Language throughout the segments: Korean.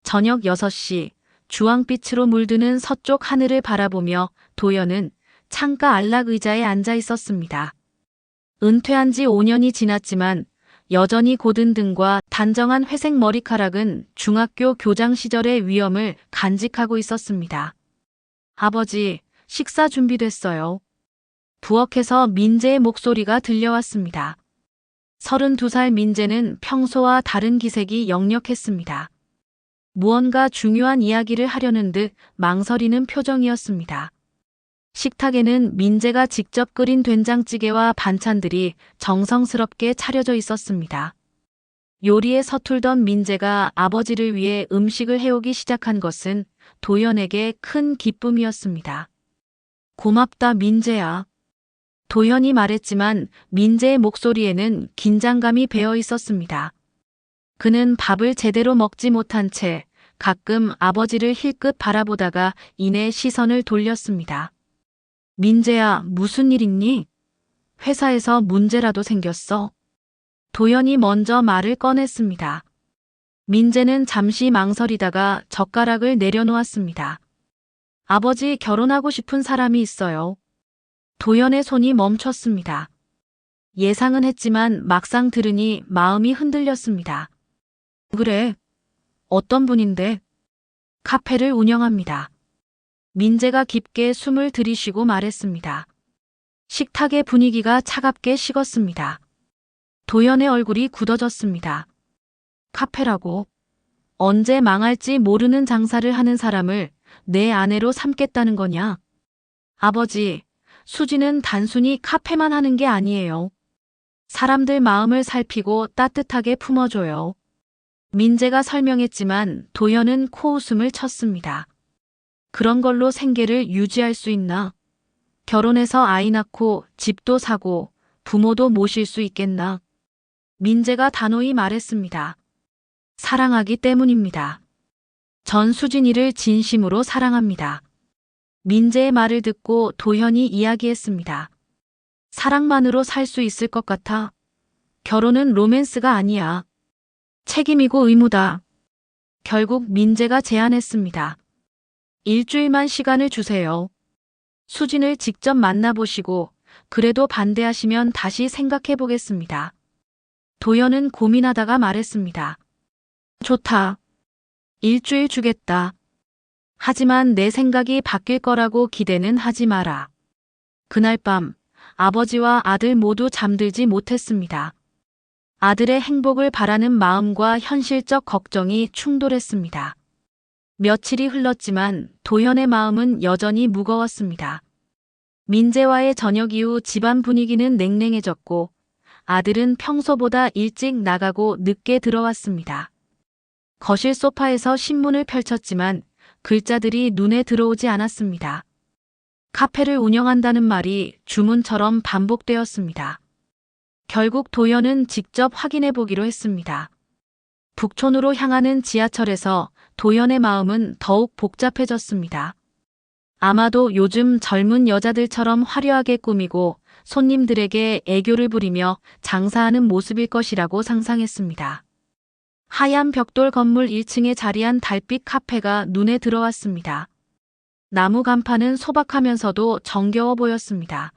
저녁 6시 주황빛으로 물드는 서쪽 하늘을 바라보며 도연은 창가 안락 의자에 앉아 있었습니다. 은퇴한 지 5년이 지났지만 여전히 고든 등과 단정한 회색 머리카락은 중학교 교장 시절의 위엄을 간직하고 있었습니다. 아버지, 식사 준비됐어요. 부엌에서 민재의 목소리가 들려왔습니다. 32살 민재는 평소와 다른 기색이 역력했습니다. 무언가 중요한 이야기를 하려는 듯 망설이는 표정이었습니다. 식탁에는 민재가 직접 끓인 된장찌개와 반찬들이 정성스럽게 차려져 있었습니다. 요리에 서툴던 민재가 아버지를 위해 음식을 해오기 시작한 것은 도연에게 큰 기쁨이었습니다. 고맙다, 민재야. 도연이 말했지만 민재의 목소리에는 긴장감이 배어 있었습니다. 그는 밥을 제대로 먹지 못한 채 가끔 아버지를 힐끗 바라보다가 이내 시선을 돌렸습니다. 민재야, 무슨 일 있니? 회사에서 문제라도 생겼어? 도연이 먼저 말을 꺼냈습니다. 민재는 잠시 망설이다가 젓가락을 내려놓았습니다. 아버지, 결혼하고 싶은 사람이 있어요. 도연의 손이 멈췄습니다. 예상은 했지만 막상 들으니 마음이 흔들렸습니다. 그래? 어떤 분인데? 카페를 운영합니다. 민재가 깊게 숨을 들이쉬고 말했습니다. 식탁의 분위기가 차갑게 식었습니다. 도연의 얼굴이 굳어졌습니다. 카페라고? 언제 망할지 모르는 장사를 하는 사람을 내 아내로 삼겠다는 거냐? 아버지, 수지는 단순히 카페만 하는 게 아니에요. 사람들 마음을 살피고 따뜻하게 품어줘요. 민재가 설명했지만 도연은 코웃음을 쳤습니다. 그런 걸로 생계를 유지할 수 있나? 결혼해서 아이 낳고 집도 사고 부모도 모실 수 있겠나? 민재가 단호히 말했습니다. 사랑하기 때문입니다. 전 수진이를 진심으로 사랑합니다. 민재의 말을 듣고 도현이 이야기했습니다. 사랑만으로 살 수 있을 것 같아. 결혼은 로맨스가 아니야. 책임이고 의무다. 결국 민재가 제안했습니다. 일주일만 시간을 주세요. 수진을 직접 만나보시고 그래도 반대하시면 다시 생각해 보겠습니다. 도연은 고민하다가 말했습니다. 좋다. 일주일 주겠다. 하지만 내 생각이 바뀔 거라고 기대는 하지 마라. 그날 밤 아버지와 아들 모두 잠들지 못했습니다. 아들의 행복을 바라는 마음과 현실적 걱정이 충돌했습니다. 며칠이 흘렀지만 도현의 마음은 여전히 무거웠습니다. 민재와의 저녁 이후 집안 분위기는 냉랭해졌고 아들은 평소보다 일찍 나가고 늦게 들어왔습니다. 거실 소파에서 신문을 펼쳤지만 글자들이 눈에 들어오지 않았습니다. 카페를 운영한다는 말이 주문처럼 반복되었습니다. 결국 도연은 직접 확인해 보기로 했습니다. 북촌으로 향하는 지하철에서 도연의 마음은 더욱 복잡해졌습니다. 아마도 요즘 젊은 여자들처럼 화려하게 꾸미고 손님들에게 애교를 부리며 장사하는 모습일 것이라고 상상했습니다. 하얀 벽돌 건물 1층에 자리한 달빛 카페가 눈에 들어왔습니다. 나무 간판은 소박하면서도 정겨워 보였습니다.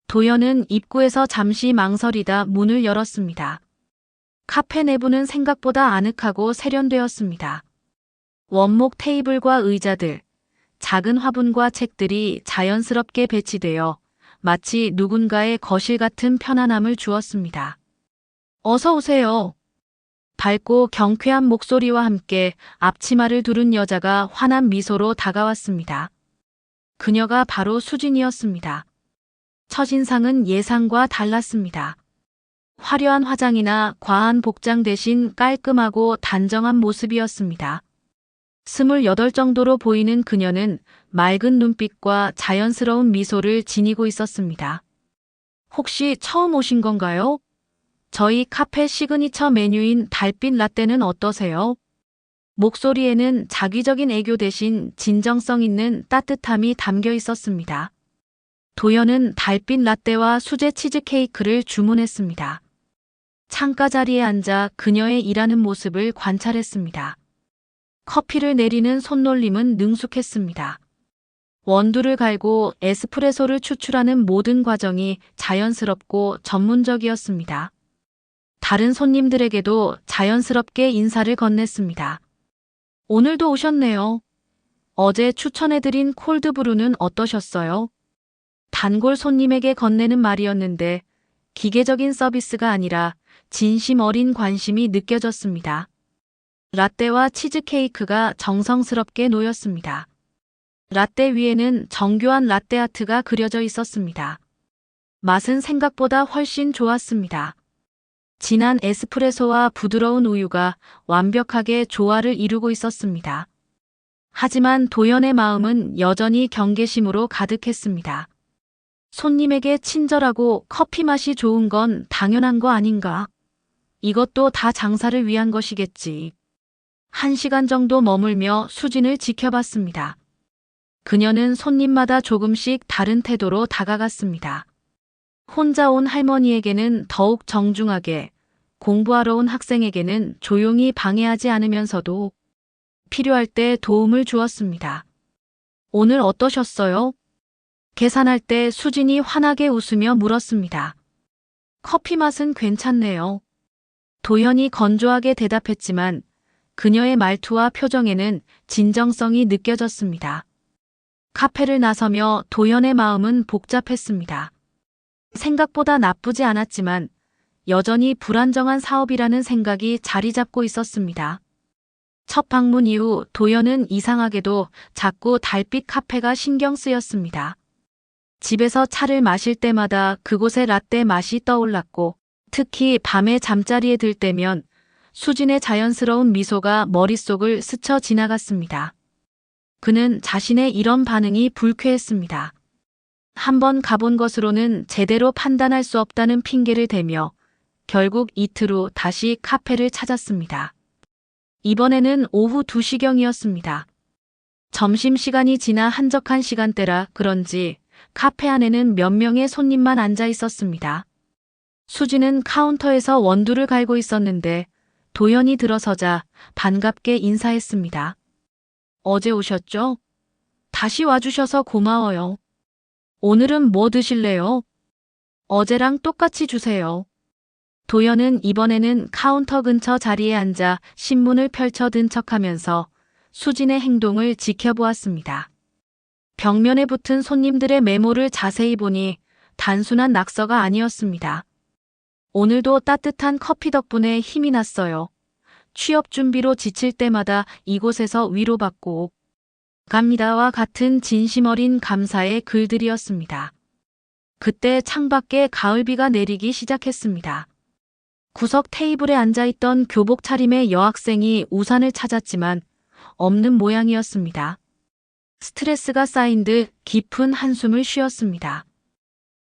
도연은 입구에서 잠시 망설이다 문을 열었습니다. 카페 내부는 생각보다 아늑하고 세련되었습니다. 원목 테이블과 의자들, 작은 화분과 책들이 자연스럽게 배치되어 마치 누군가의 거실 같은 편안함을 주었습니다. 어서 오세요. 밝고 경쾌한 목소리와 함께 앞치마를 두른 여자가 환한 미소로 다가왔습니다. 그녀가 바로 수진이었습니다. 첫인상은 예상과 달랐습니다. 화려한 화장이나 과한 복장 대신 깔끔하고 단정한 모습이었습니다. 28 정도로 보이는 그녀는 맑은 눈빛과 자연스러운 미소를 지니고 있었습니다. 혹시 처음 오신 건가요? 저희 카페 시그니처 메뉴인 달빛 라떼는 어떠세요? 목소리에는 자기적인 애교 대신 진정성 있는 따뜻함이 담겨 있었습니다. 도연은 달빛 라떼와 수제 치즈케이크를 주문했습니다. 창가 자리에 앉아 그녀의 일하는 모습을 관찰했습니다. 커피를 내리는 손놀림은 능숙했습니다. 원두를 갈고 에스프레소를 추출하는 모든 과정이 자연스럽고 전문적이었습니다. 다른 손님들에게도 자연스럽게 인사를 건넸습니다. 오늘도 오셨네요. 어제 추천해드린 콜드브루는 어떠셨어요? 단골 손님에게 건네는 말이었는데 기계적인 서비스가 아니라 진심 어린 관심이 느껴졌습니다. 라떼와 치즈케이크가 정성스럽게 놓였습니다. 라떼 위에는 정교한 라떼 아트가 그려져 있었습니다. 맛은 생각보다 훨씬 좋았습니다. 진한 에스프레소와 부드러운 우유가 완벽하게 조화를 이루고 있었습니다. 하지만 도연의 마음은 여전히 경계심으로 가득했습니다. 손님에게 친절하고 커피 맛이 좋은 건 당연한 거 아닌가? 이것도 다 장사를 위한 것이겠지. 1시간 정도 머물며 수진을 지켜봤습니다. 그녀는 손님마다 조금씩 다른 태도로 다가갔습니다. 혼자 온 할머니에게는 더욱 정중하게, 공부하러 온 학생에게는 조용히 방해하지 않으면서도 필요할 때 도움을 주었습니다. 오늘 어떠셨어요? 계산할 때 수진이 환하게 웃으며 물었습니다. 커피 맛은 괜찮네요. 도연이 건조하게 대답했지만 그녀의 말투와 표정에는 진정성이 느껴졌습니다. 카페를 나서며 도연의 마음은 복잡했습니다. 생각보다 나쁘지 않았지만 여전히 불안정한 사업이라는 생각이 자리 잡고 있었습니다. 첫 방문 이후 도연은 이상하게도 자꾸 달빛 카페가 신경 쓰였습니다. 집에서 차를 마실 때마다 그곳의 라떼 맛이 떠올랐고 특히 밤에 잠자리에 들 때면 수진의 자연스러운 미소가 머릿속을 스쳐 지나갔습니다. 그는 자신의 이런 반응이 불쾌했습니다. 한번 가본 것으로는 제대로 판단할 수 없다는 핑계를 대며 결국 이틀 후 다시 카페를 찾았습니다. 이번에는 오후 2시경이었습니다. 점심시간이 지나 한적한 시간대라 그런지 카페 안에는 몇 명의 손님만 앉아 있었습니다. 수지는 카운터에서 원두를 갈고 있었는데 도연이 들어서자 반갑게 인사했습니다. 어제 오셨죠? 다시 와주셔서 고마워요. 오늘은 뭐 드실래요? 어제랑 똑같이 주세요. 도연은 이번에는 카운터 근처 자리에 앉아 신문을 펼쳐든 척하면서 수진의 행동을 지켜보았습니다. 벽면에 붙은 손님들의 메모를 자세히 보니 단순한 낙서가 아니었습니다. 오늘도 따뜻한 커피 덕분에 힘이 났어요. 취업 준비로 지칠 때마다 이곳에서 위로받고 갑니다와 같은 진심 어린 감사의 글들이었습니다. 그때 창밖에 가을비가 내리기 시작했습니다. 구석 테이블에 앉아있던 교복 차림의 여학생이 우산을 찾았지만 없는 모양이었습니다. 스트레스가 쌓인 듯 깊은 한숨을 쉬었습니다.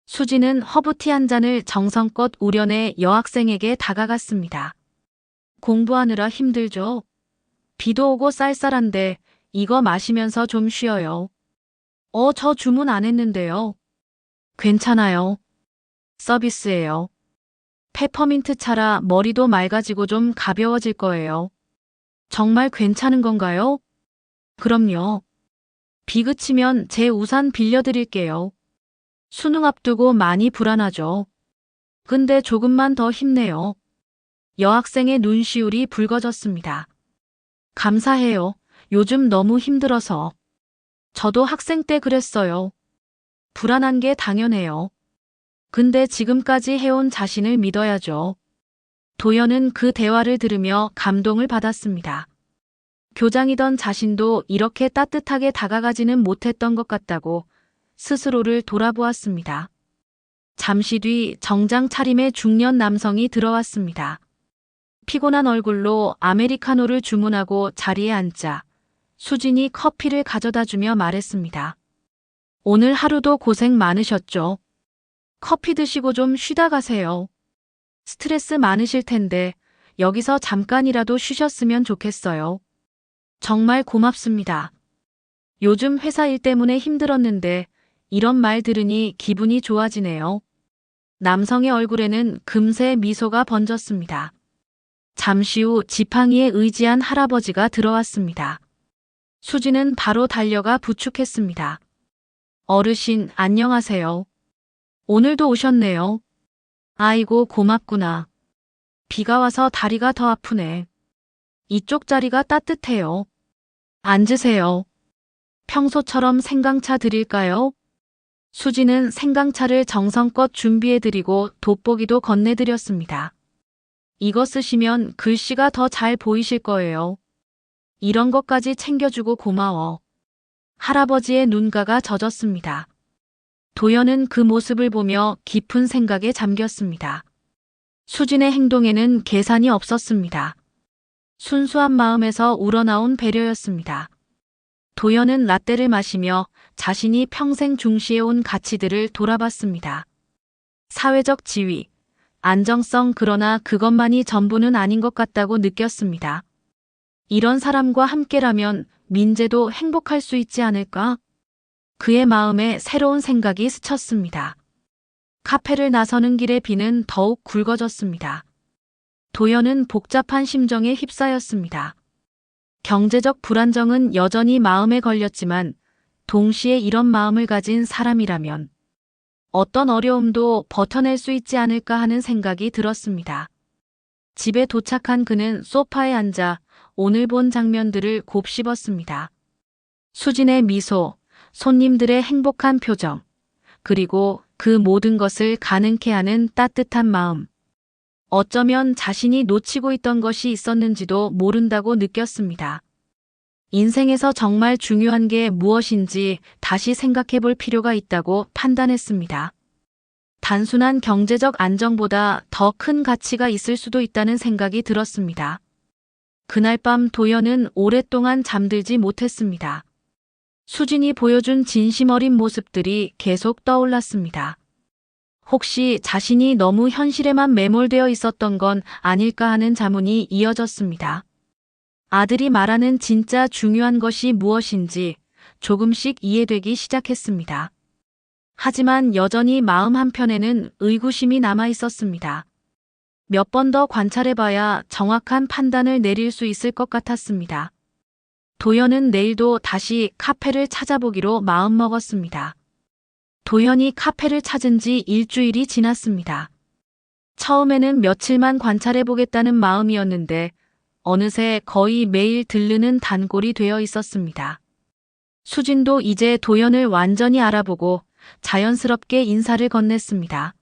수지는 허브티 한 잔을 정성껏 우려내 여학생에게 다가갔습니다. 공부하느라 힘들죠? 비도 오고 쌀쌀한데 이거 마시면서 좀 쉬어요. 저 주문 안 했는데요. 괜찮아요. 서비스예요. 페퍼민트 차라 머리도 맑아지고 좀 가벼워질 거예요. 정말 괜찮은 건가요? 그럼요. 비 그치면 제 우산 빌려드릴게요. 수능 앞두고 많이 불안하죠. 근데 조금만 더 힘내요. 여학생의 눈시울이 붉어졌습니다. 감사해요. 요즘 너무 힘들어서. 저도 학생 때 그랬어요. 불안한 게 당연해요. 근데 지금까지 해온 자신을 믿어야죠. 도연은 그 대화를 들으며 감동을 받았습니다. 교장이던 자신도 이렇게 따뜻하게 다가가지는 못했던 것 같다고 스스로를 돌아보았습니다. 잠시 뒤 정장 차림의 중년 남성이 들어왔습니다. 피곤한 얼굴로 아메리카노를 주문하고 자리에 앉자 수진이 커피를 가져다 주며 말했습니다. 오늘 하루도 고생 많으셨죠? 커피 드시고 좀 쉬다 가세요. 스트레스 많으실 텐데 여기서 잠깐이라도 쉬셨으면 좋겠어요. 정말 고맙습니다. 요즘 회사 일 때문에 힘들었는데 이런 말 들으니 기분이 좋아지네요. 남성의 얼굴에는 금세 미소가 번졌습니다. 잠시 후 지팡이에 의지한 할아버지가 들어왔습니다. 수지는 바로 달려가 부축했습니다. 어르신, 안녕하세요. 오늘도 오셨네요. 아이고, 고맙구나. 비가 와서 다리가 더 아프네. 이쪽 자리가 따뜻해요. 앉으세요. 평소처럼 생강차 드릴까요? 수지는 생강차를 정성껏 준비해드리고 돋보기도 건네드렸습니다. 이거 쓰시면 글씨가 더 잘 보이실 거예요. 이런 것까지 챙겨주고 고마워. 할아버지의 눈가가 젖었습니다. 도연은 그 모습을 보며 깊은 생각에 잠겼습니다. 수진의 행동에는 계산이 없었습니다. 순수한 마음에서 우러나온 배려였습니다. 도연은 라떼를 마시며 자신이 평생 중시해온 가치들을 돌아봤습니다. 사회적 지위, 안정성, 그러나 그것만이 전부는 아닌 것 같다고 느꼈습니다. 이런 사람과 함께라면 민재도 행복할 수 있지 않을까? 그의 마음에 새로운 생각이 스쳤습니다. 카페를 나서는 길에 비는 더욱 굵어졌습니다. 도연은 복잡한 심정에 휩싸였습니다. 경제적 불안정은 여전히 마음에 걸렸지만 동시에 이런 마음을 가진 사람이라면 어떤 어려움도 버텨낼 수 있지 않을까 하는 생각이 들었습니다. 집에 도착한 그는 소파에 앉아 오늘 본 장면들을 곱씹었습니다. 수진의 미소, 손님들의 행복한 표정, 그리고 그 모든 것을 가능케 하는 따뜻한 마음. 어쩌면 자신이 놓치고 있던 것이 있었는지도 모른다고 느꼈습니다. 인생에서 정말 중요한 게 무엇인지 다시 생각해 볼 필요가 있다고 판단했습니다. 단순한 경제적 안정보다 더 큰 가치가 있을 수도 있다는 생각이 들었습니다. 그날 밤 도연은 오랫동안 잠들지 못했습니다. 수진이 보여준 진심 어린 모습들이 계속 떠올랐습니다. 혹시 자신이 너무 현실에만 매몰되어 있었던 건 아닐까 하는 자문이 이어졌습니다. 아들이 말하는 진짜 중요한 것이 무엇인지 조금씩 이해되기 시작했습니다. 하지만 여전히 마음 한편에는 의구심이 남아 있었습니다. 몇 번 더 관찰해봐야 정확한 판단을 내릴 수 있을 것 같았습니다. 도연은 내일도 다시 카페를 찾아보기로 마음먹었습니다. 도연이 카페를 찾은 지 일주일이 지났습니다. 처음에는 며칠만 관찰해보겠다는 마음이었는데 어느새 거의 매일 들르는 단골이 되어 있었습니다. 수진도 이제 도연을 완전히 알아보고 자연스럽게 인사를 건넸습니다.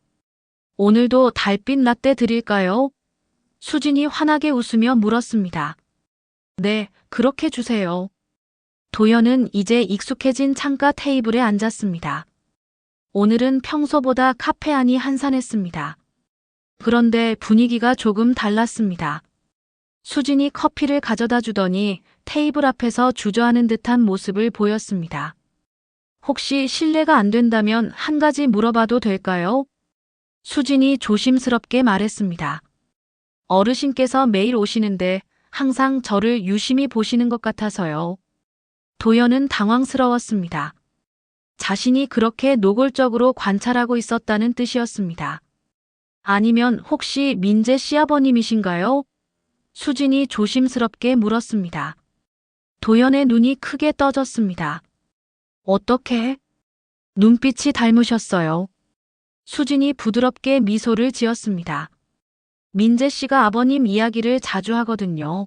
오늘도 달빛 라떼 드릴까요? 수진이 환하게 웃으며 물었습니다. 네, 그렇게 주세요. 도연은 이제 익숙해진 창가 테이블에 앉았습니다. 오늘은 평소보다 카페 안이 한산했습니다. 그런데 분위기가 조금 달랐습니다. 수진이 커피를 가져다 주더니 테이블 앞에서 주저하는 듯한 모습을 보였습니다. 혹시 실례가 안 된다면 한 가지 물어봐도 될까요? 수진이 조심스럽게 말했습니다. 어르신께서 매일 오시는데 항상 저를 유심히 보시는 것 같아서요. 도연은 당황스러웠습니다. 자신이 그렇게 노골적으로 관찰하고 있었다는 뜻이었습니다. 아니면 혹시 민재 시아버님이신가요? 수진이 조심스럽게 물었습니다. 도연의 눈이 크게 떠졌습니다. 어떻게? 눈빛이 닮으셨어요. 수진이 부드럽게 미소를 지었습니다. 민재 씨가 아버님 이야기를 자주 하거든요.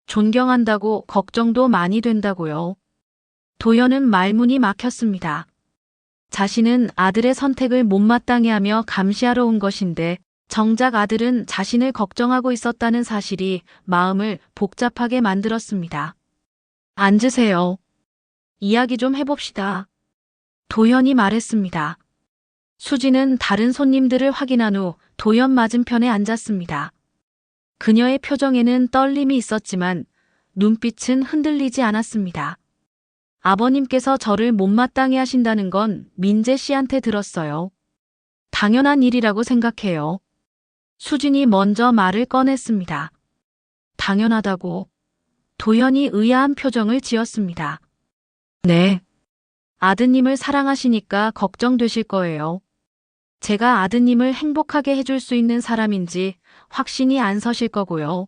존경한다고 걱정도 많이 된다고요. 도연은 말문이 막혔습니다. 자신은 아들의 선택을 못마땅해 하며 감시하러 온 것인데 정작 아들은 자신을 걱정하고 있었다는 사실이 마음을 복잡하게 만들었습니다. 앉으세요. 이야기 좀 해봅시다. 도연이 말했습니다. 수지는 다른 손님들을 확인한 후 도연 맞은편에 앉았습니다. 그녀의 표정에는 떨림이 있었지만 눈빛은 흔들리지 않았습니다. 아버님께서 저를 못마땅해 하신다는 건 민재 씨한테 들었어요. 당연한 일이라고 생각해요. 수진이 먼저 말을 꺼냈습니다. 당연하다고. 도연이 의아한 표정을 지었습니다. 네. 아드님을 사랑하시니까 걱정되실 거예요. 제가 아드님을 행복하게 해줄 수 있는 사람인지 확신이 안 서실 거고요.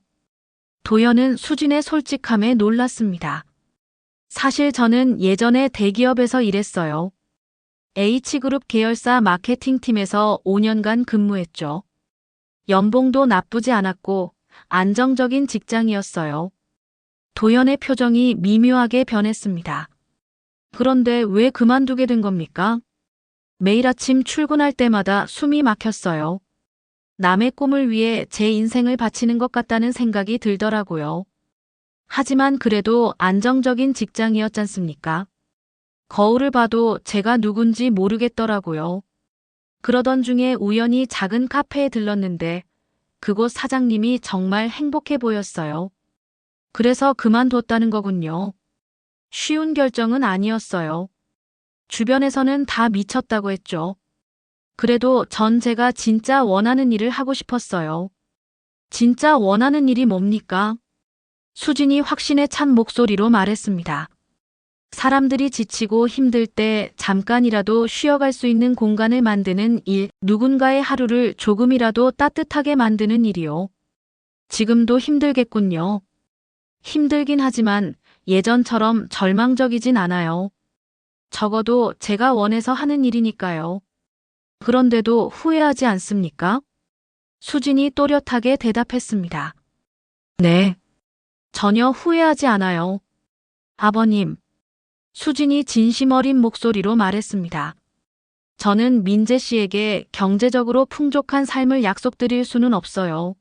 도연은 수진의 솔직함에 놀랐습니다. 사실 저는 예전에 대기업에서 일했어요. H그룹 계열사 마케팅팀에서 5년간 근무했죠. 연봉도 나쁘지 않았고 안정적인 직장이었어요. 도연의 표정이 미묘하게 변했습니다. 그런데 왜 그만두게 된 겁니까? 매일 아침 출근할 때마다 숨이 막혔어요. 남의 꿈을 위해 제 인생을 바치는 것 같다는 생각이 들더라고요. 하지만 그래도 안정적인 직장이었잖습니까? 거울을 봐도 제가 누군지 모르겠더라고요. 그러던 중에 우연히 작은 카페에 들렀는데 그곳 사장님이 정말 행복해 보였어요. 그래서 그만뒀다는 거군요. 쉬운 결정은 아니었어요. 주변에서는 다 미쳤다고 했죠. 그래도 전 제가 진짜 원하는 일을 하고 싶었어요. 진짜 원하는 일이 뭡니까? 수진이 확신에 찬 목소리로 말했습니다. 사람들이 지치고 힘들 때 잠깐이라도 쉬어갈 수 있는 공간을 만드는 일, 누군가의 하루를 조금이라도 따뜻하게 만드는 일이요. 지금도 힘들겠군요. 힘들긴 하지만 예전처럼 절망적이진 않아요. 적어도 제가 원해서 하는 일이니까요. 그런데도 후회하지 않습니까? 수진이 또렷하게 대답했습니다. 네. 전혀 후회하지 않아요. 아버님. 수진이 진심 어린 목소리로 말했습니다. 저는 민재 씨에게 경제적으로 풍족한 삶을 약속드릴 수는 없어요.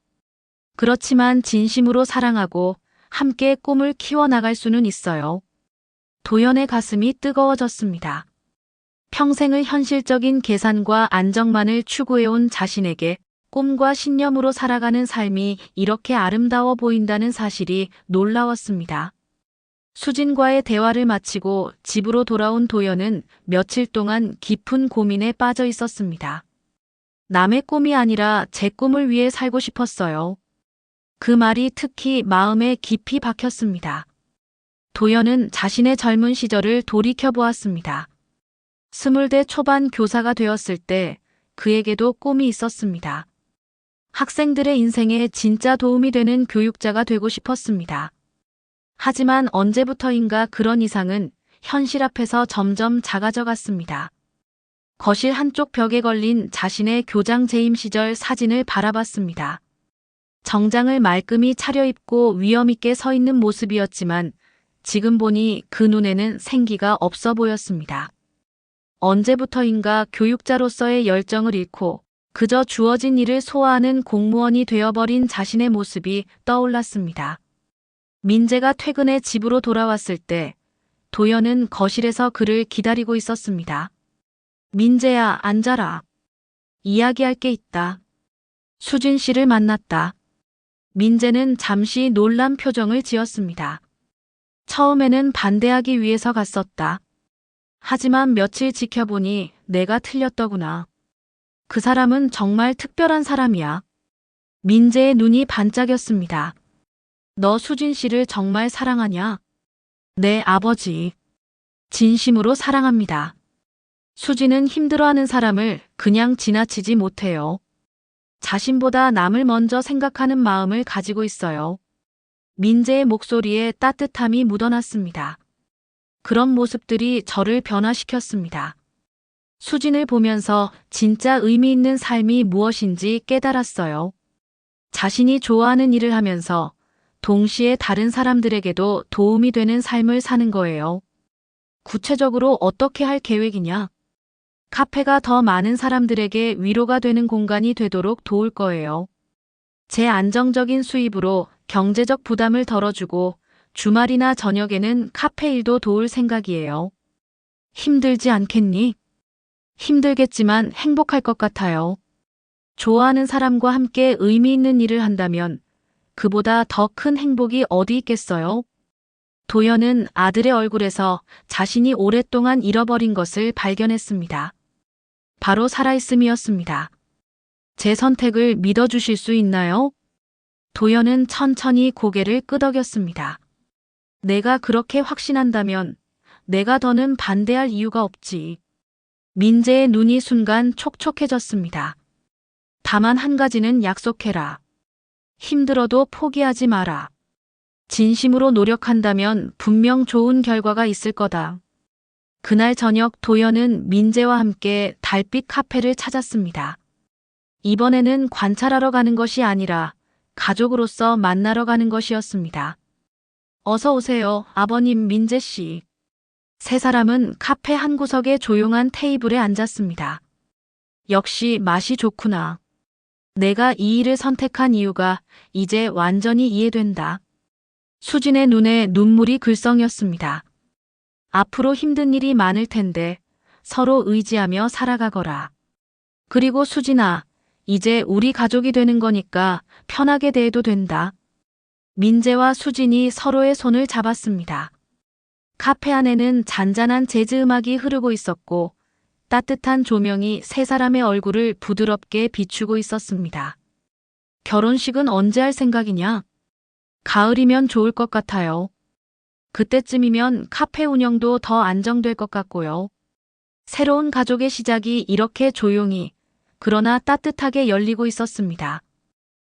그렇지만 진심으로 사랑하고 함께 꿈을 키워나갈 수는 있어요. 도연의 가슴이 뜨거워졌습니다. 평생을 현실적인 계산과 안정만을 추구해온 자신에게 꿈과 신념으로 살아가는 삶이 이렇게 아름다워 보인다는 사실이 놀라웠습니다. 수진과의 대화를 마치고 집으로 돌아온 도연은 며칠 동안 깊은 고민에 빠져 있었습니다. 남의 꿈이 아니라 제 꿈을 위해 살고 싶었어요. 그 말이 특히 마음에 깊이 박혔습니다. 도연은 자신의 젊은 시절을 돌이켜보았습니다. 20대 초반 교사가 되었을 때 그에게도 꿈이 있었습니다. 학생들의 인생에 진짜 도움이 되는 교육자가 되고 싶었습니다. 하지만 언제부터인가 그런 이상은 현실 앞에서 점점 작아져 갔습니다. 거실 한쪽 벽에 걸린 자신의 교장 재임 시절 사진을 바라봤습니다. 정장을 말끔히 차려입고 위엄있게 서 있는 모습이었지만 지금 보니 그 눈에는 생기가 없어 보였습니다. 언제부터인가 교육자로서의 열정을 잃고 그저 주어진 일을 소화하는 공무원이 되어버린 자신의 모습이 떠올랐습니다. 민재가 퇴근해 집으로 돌아왔을 때 도연은 거실에서 그를 기다리고 있었습니다. 민재야, 앉아라. 이야기할 게 있다. 수진 씨를 만났다. 민재는 잠시 놀란 표정을 지었습니다. 처음에는 반대하기 위해서 갔었다. 하지만 며칠 지켜보니 내가 틀렸더구나. 그 사람은 정말 특별한 사람이야. 민재의 눈이 반짝였습니다. 너 수진 씨를 정말 사랑하냐? 네, 아버지. 진심으로 사랑합니다. 수진은 힘들어하는 사람을 그냥 지나치지 못해요. 자신보다 남을 먼저 생각하는 마음을 가지고 있어요. 민재의 목소리에 따뜻함이 묻어났습니다. 그런 모습들이 저를 변화시켰습니다. 수진을 보면서 진짜 의미 있는 삶이 무엇인지 깨달았어요. 자신이 좋아하는 일을 하면서 동시에 다른 사람들에게도 도움이 되는 삶을 사는 거예요. 구체적으로 어떻게 할 계획이냐? 카페가 더 많은 사람들에게 위로가 되는 공간이 되도록 도울 거예요. 제 안정적인 수입으로 경제적 부담을 덜어주고 주말이나 저녁에는 카페 일도 도울 생각이에요. 힘들지 않겠니? 힘들겠지만 행복할 것 같아요. 좋아하는 사람과 함께 의미 있는 일을 한다면 그보다 더 큰 행복이 어디 있겠어요? 도연은 아들의 얼굴에서 자신이 오랫동안 잃어버린 것을 발견했습니다. 바로 살아있음이었습니다. 제 선택을 믿어주실 수 있나요? 도연은 천천히 고개를 끄덕였습니다. 내가 그렇게 확신한다면 내가 더는 반대할 이유가 없지. 민재의 눈이 순간 촉촉해졌습니다. 다만 한 가지는 약속해라. 힘들어도 포기하지 마라. 진심으로 노력한다면 분명 좋은 결과가 있을 거다. 그날 저녁 도연은 민재와 함께 달빛 카페를 찾았습니다. 이번에는 관찰하러 가는 것이 아니라 가족으로서 만나러 가는 것이었습니다. 어서 오세요, 아버님 민재 씨. 세 사람은 카페 한 구석의 조용한 테이블에 앉았습니다. 역시 맛이 좋구나. 내가 이 일을 선택한 이유가 이제 완전히 이해된다. 수진의 눈에 눈물이 글썽였습니다. 앞으로 힘든 일이 많을 텐데 서로 의지하며 살아가거라. 그리고 수진아, 이제 우리 가족이 되는 거니까 편하게 대해도 된다. 민재와 수진이 서로의 손을 잡았습니다. 카페 안에는 잔잔한 재즈 음악이 흐르고 있었고 따뜻한 조명이 세 사람의 얼굴을 부드럽게 비추고 있었습니다. 결혼식은 언제 할 생각이냐? 가을이면 좋을 것 같아요. 그때쯤이면 카페 운영도 더 안정될 것 같고요. 새로운 가족의 시작이 이렇게 조용히, 그러나 따뜻하게 열리고 있었습니다.